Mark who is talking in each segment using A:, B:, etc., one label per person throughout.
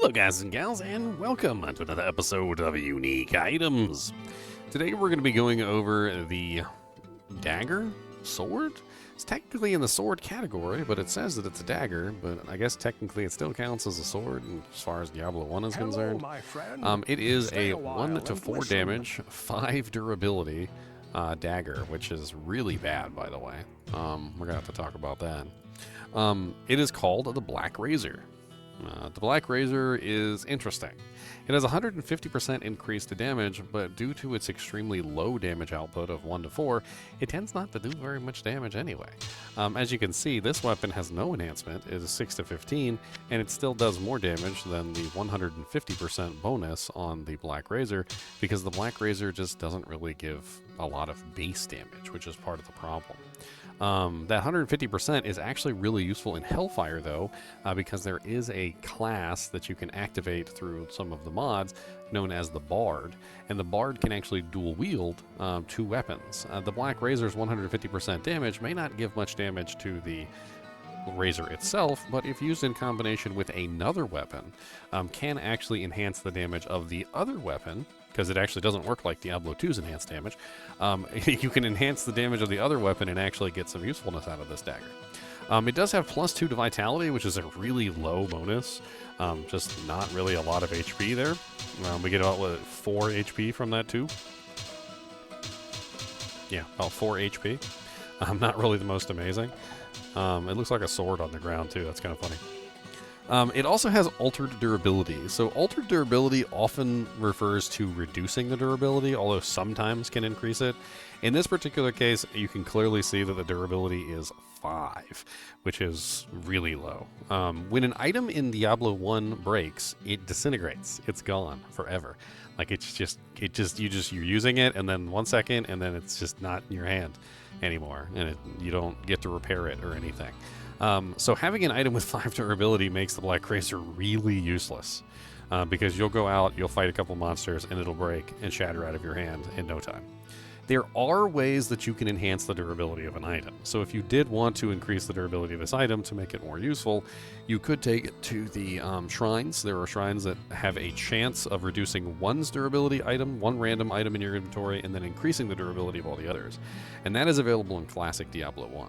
A: Hello guys and gals, and welcome to another episode of Unique Items. Today we're going to be going over the dagger sword. It's technically in the sword category, but it says that it's a dagger, but I guess technically it still counts as a sword as far as Diablo 1 is concerned. It is a 1 to 4 damage, 5 durability dagger, which is really bad, by the way. We're going to have to talk about that. It is called the Black Razor. The Black Razor is interesting. It has 150% increase to damage, but due to its extremely low damage output of 1 to 4, it tends not to do very much damage anyway. As you can see, this weapon has no enhancement. It is 6 to 15, and it still does more damage than the 150% bonus on the Black Razor, because the Black Razor just doesn't really give a lot of base damage, which is part of the problem. That 150% is actually really useful in Hellfire, though, because there is a class that you can activate through some of the mods known as the Bard, and the Bard can actually dual wield 2 weapons. The Black Razor's 150% damage may not give much damage to the razor itself, but if used in combination with another weapon, can actually enhance the damage of the other weapon, because it actually doesn't work like Diablo 2's enhanced damage. You can enhance the damage of the other weapon and actually get some usefulness out of this dagger. It does have +2 to Vitality, which is a really low bonus. Just not really a lot of HP there. We get about, what, 4 HP from that too? Yeah, about 4 HP. Not really the most amazing. It looks like a sword on the ground too. That's kind of funny. It also has altered durability. So altered durability often refers to reducing the durability, although sometimes can increase it. In this particular case, you can clearly see that the durability is 5, which is really low. When an item in Diablo 1 breaks, it disintegrates. It's gone forever. Like you're using it, and then 1 second, and then it's just not in your hand anymore, and you don't get to repair it or anything. So having an item with 5 durability makes the Black Razor really useless, because you'll go out, you'll fight a couple monsters, and it'll break and shatter out of your hand in no time. There are ways that you can enhance the durability of an item. So if you did want to increase the durability of this item to make it more useful, you could take it to the shrines. There are shrines that have a chance of reducing one random item in your inventory, and then increasing the durability of all the others. And that is available in Classic Diablo 1.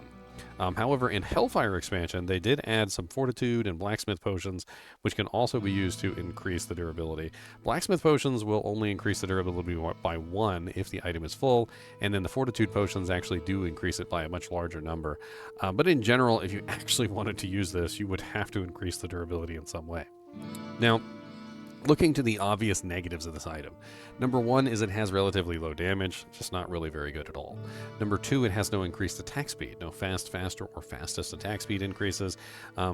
A: However, in Hellfire expansion, they did add some Fortitude and Blacksmith potions, which can also be used to increase the durability. Blacksmith potions will only increase the durability by 1 if the item is full, and then the Fortitude potions actually do increase it by a much larger number. But in general, if you actually wanted to use this, you would have to increase the durability in some way. Now, looking to the obvious negatives of this item. Number 1 is it has relatively low damage, just not really very good at all. Number 2, it has no increased attack speed, no faster, or fastest attack speed increases,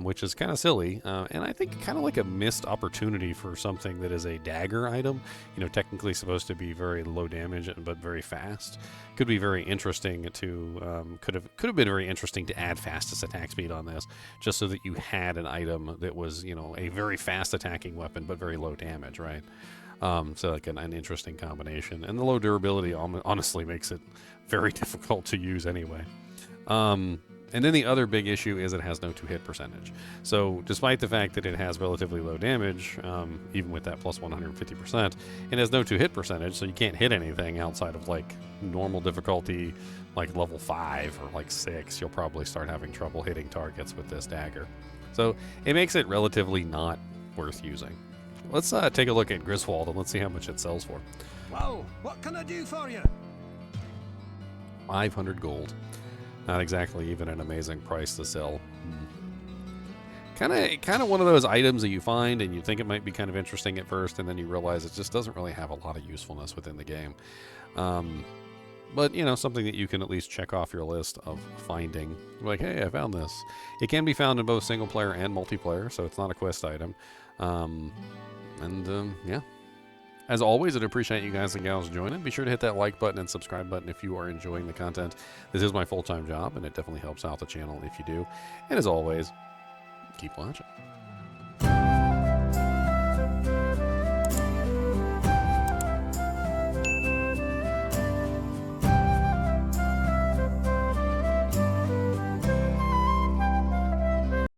A: which is kind of silly, and I think kind of like a missed opportunity for something that is a dagger item. You know, technically supposed to be very low damage but very fast. Could be very interesting to could have been very interesting to add fastest attack speed on this, just so that you had an item that was, you know, a very fast attacking weapon but very low damage, right? So like an interesting combination, and the low durability honestly makes it very difficult to use anyway. And then the other big issue is it has no 2-hit percentage. So despite the fact that it has relatively low damage, even with that plus 150%, it has no 2-hit percentage, so you can't hit anything outside of like normal difficulty, like level 5 or like 6. You'll probably start having trouble hitting targets with this dagger. So it makes it relatively not worth using. Let's take a look at Griswold and let's see how much it sells for.
B: Whoa, what can I do for you?
A: 500 gold. Not exactly even an amazing price to sell. Kind of one of those items that you find and you think it might be kind of interesting at first, and then you realize it just doesn't really have a lot of usefulness within the game. But, you know, something that you can at least check off your list of finding. Like, hey, I found this. It can be found in both single player and multiplayer, so it's not a quest item. Yeah. As always, I'd appreciate you guys and gals joining. Be sure to hit that like button and subscribe button if you are enjoying the content. This is my full-time job, and it definitely helps out the channel if you do. And as always, keep watching.